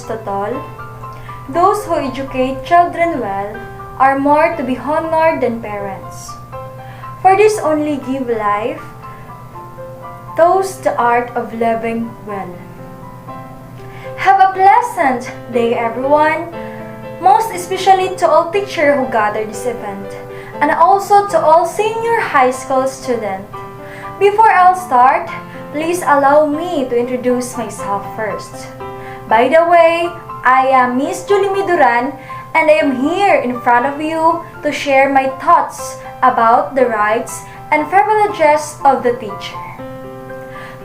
Aristotle, those who educate children well are more to be honored than parents. For this only give life those the art of living well. Have a pleasant day, everyone, most especially to all teachers who gathered this event, and also to all senior high school students. Before I'll start, please allow me to introduce myself first. By the way, I am Miss Julie Miduran, and I am here in front of you to share my thoughts about the rights and privileges of the teacher.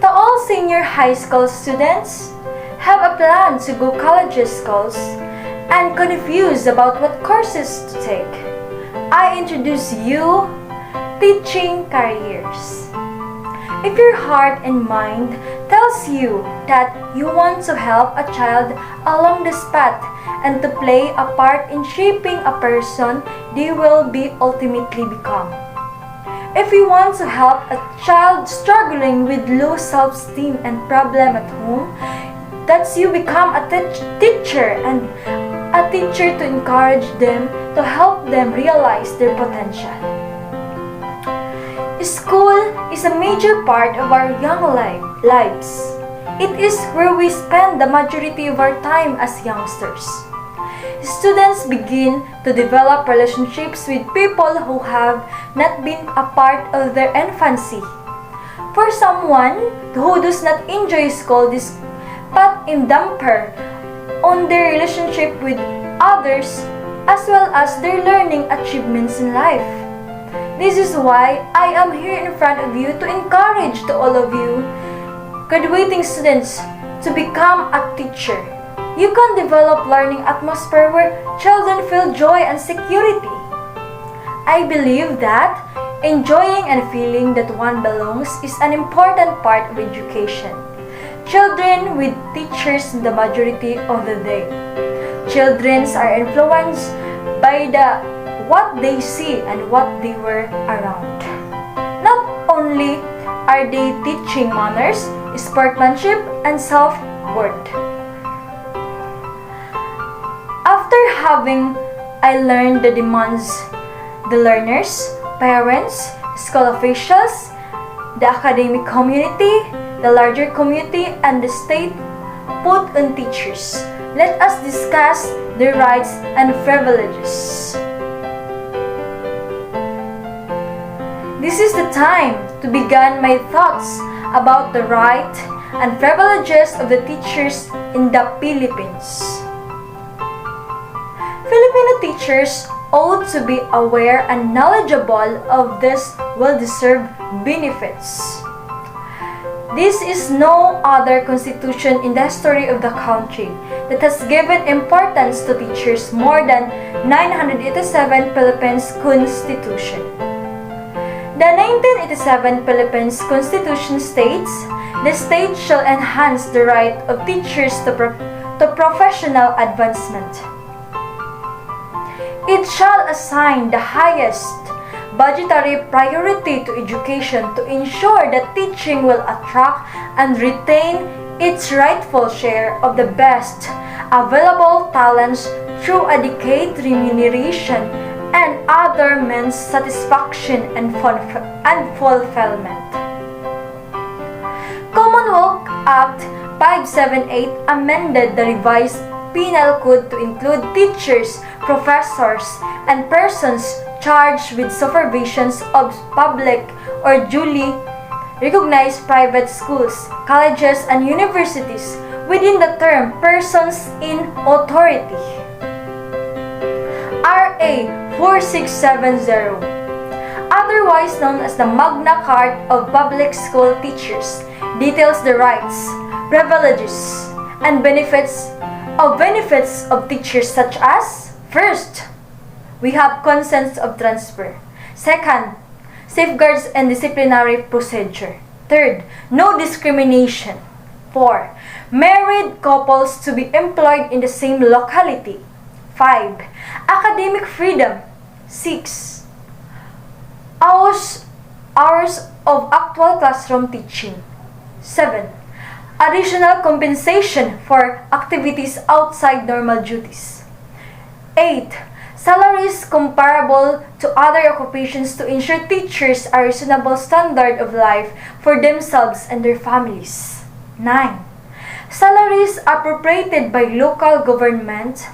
To all senior high school students, have a plan to go college schools and confused about what courses to take, I introduce you teaching careers. If your heart and mind tells you that you want to help a child along this path and to play a part in shaping a person they will be ultimately become. If you want to help a child struggling with low self-esteem and problem at home, that's you become a teacher and a teacher to encourage them, to help them realize their potential. School is a major part of our young lives. It is where we spend the majority of our time as youngsters. Students begin to develop relationships with people who have not been a part of their infancy. For someone who does not enjoy school, this put a damper on their relationship with others as well as their learning achievements in life. This is why I am here in front of you to encourage to all of you graduating students to become a teacher. You can develop learning atmosphere where children feel joy and security. I believe that enjoying and feeling that one belongs is an important part of education. Children with teachers the majority of the day. Children are influenced by what they see and what they were around. Not only are they teaching manners, sportsmanship, and self-worth. After having I learned the demands the learners, parents, school officials, the academic community, the larger community, and the state put on teachers. Let us discuss their rights and privileges. This is the time to begin my thoughts about the right and privileges of the teachers in the Philippines. Filipino teachers ought to be aware and knowledgeable of these well-deserved benefits. This is no other constitution in the history of the country that has given importance to teachers more than 987 Philippines Constitution. The 1987 Philippines Constitution states, the state shall enhance the right of teachers to professional advancement. It shall assign the highest budgetary priority to education to ensure that teaching will attract and retain its rightful share of the best available talents through adequate remuneration and other means satisfaction and fulfillment. Commonwealth Act 578 amended the revised Penal Code to include teachers, professors, and persons charged with supervision of public or duly recognized private schools, colleges, and universities within the term persons in authority. RA 4670, otherwise known as the Magna Carta of Public School Teachers, details the rights, privileges, and benefits of teachers such as: first, we have consents of transfer. Second, safeguards and disciplinary procedure. Third, no discrimination. 4. Married couples to be employed in the same locality. 5. Academic freedom. 6. Hours of actual classroom teaching. 7. Additional compensation for activities outside normal duties. 8. Salaries comparable to other occupations to ensure teachers a reasonable standard of life for themselves and their families. 9. Salaries appropriated by local government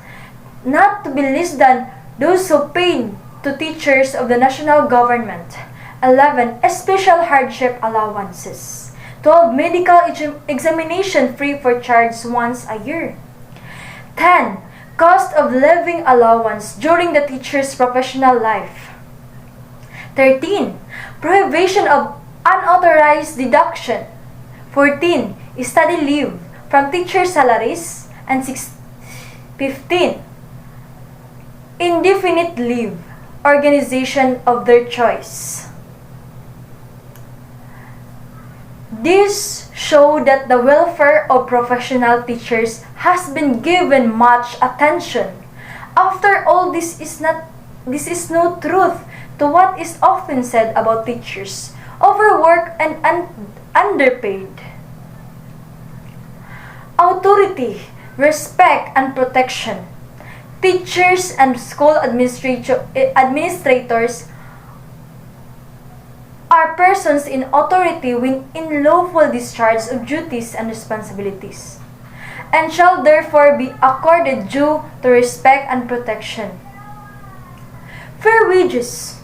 not to be less than those who pay to teachers of the national government. 11. Special hardship allowances. 12. Medical examination free for charge once a year. 10. Cost of living allowance during the teacher's professional life. 13. Prohibition of unauthorized deduction. 14. Study leave from teacher salaries. And 15. Indefinite leave, organization of their choice. This show that the welfare of professional teachers has been given much attention. After all, this is no truth to what is often said about teachers, overworked and underpaid. Authority, respect, and protection. Teachers and school administrators are persons in authority when in lawful discharge of duties and responsibilities, and shall therefore be accorded due to respect and protection. Fair wages.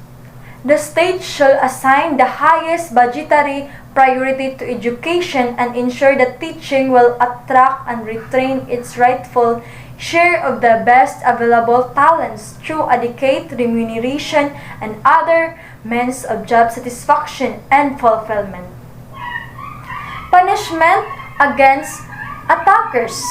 The state shall assign the highest budgetary priority to education and ensure that teaching will attract and retain its rightful share of the best available talents through adequate remuneration and other means of job satisfaction and fulfillment. Punishment against attackers.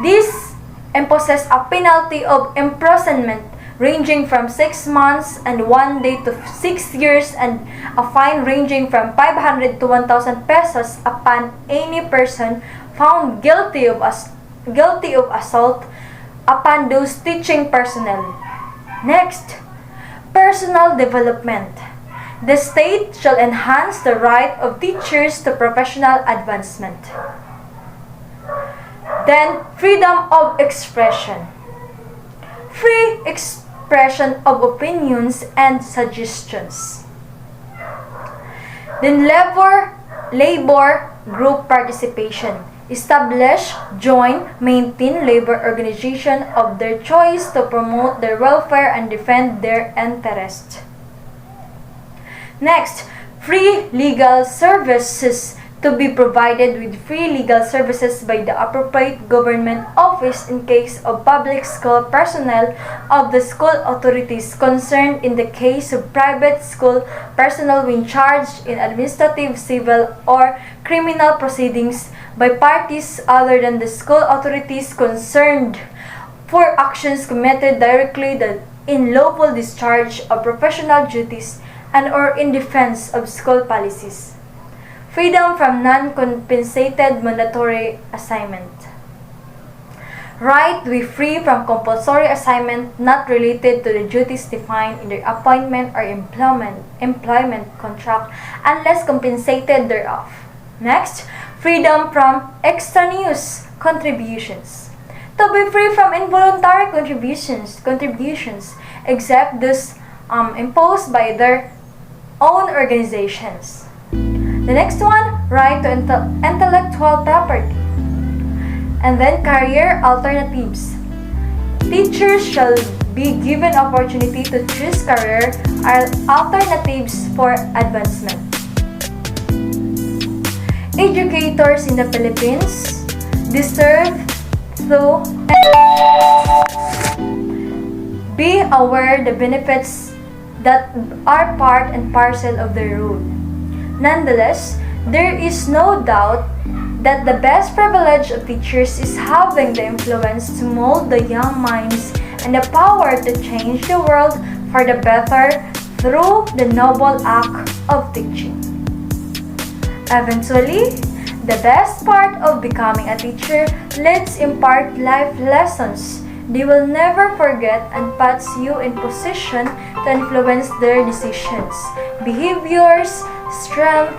This imposes a penalty of imprisonment ranging from 6 months and 1 day to 6 years and a fine ranging from 500 to 1,000 pesos upon any person found guilty of assault upon those teaching personnel. Next, personal development. The state shall enhance the right of teachers to professional advancement. Then, freedom of expression. Free expression of opinions and suggestions. Then, labor group participation. Establish, join, maintain labor organization of their choice to promote their welfare and defend their interest. Next, free legal services to be provided with free legal services by the appropriate government office in case of public school personnel of the school authorities concerned in the case of private school personnel when charged in administrative, civil, or criminal proceedings by parties other than the school authorities concerned for actions committed directly in lawful discharge of professional duties and or in defense of school policies. Freedom from non-compensated mandatory assignment. Right to be free from compulsory assignment not related to the duties defined in their appointment or employment contract unless compensated thereof. Next, freedom from extraneous contributions. To be free from involuntary contributions except those imposed by their own organizations. The next one, right to intellectual property. And then career alternatives. Teachers shall be given opportunity to choose career alternatives for advancement. Educators in the Philippines deserve to be aware the benefits that are part and parcel of their role. Nonetheless, there is no doubt that the best privilege of teachers is having the influence to mold the young minds and the power to change the world for the better through the noble act of teaching. Eventually, the best part of becoming a teacher lets impart life lessons they will never forget and puts you in position to influence their decisions, behaviors, strengths,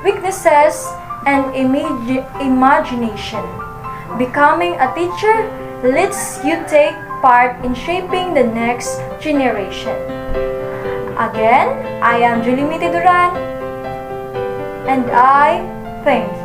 weaknesses, and imagination. Becoming a teacher lets you take part in shaping the next generation. Again, I am Julimiti Duran, and I thank you.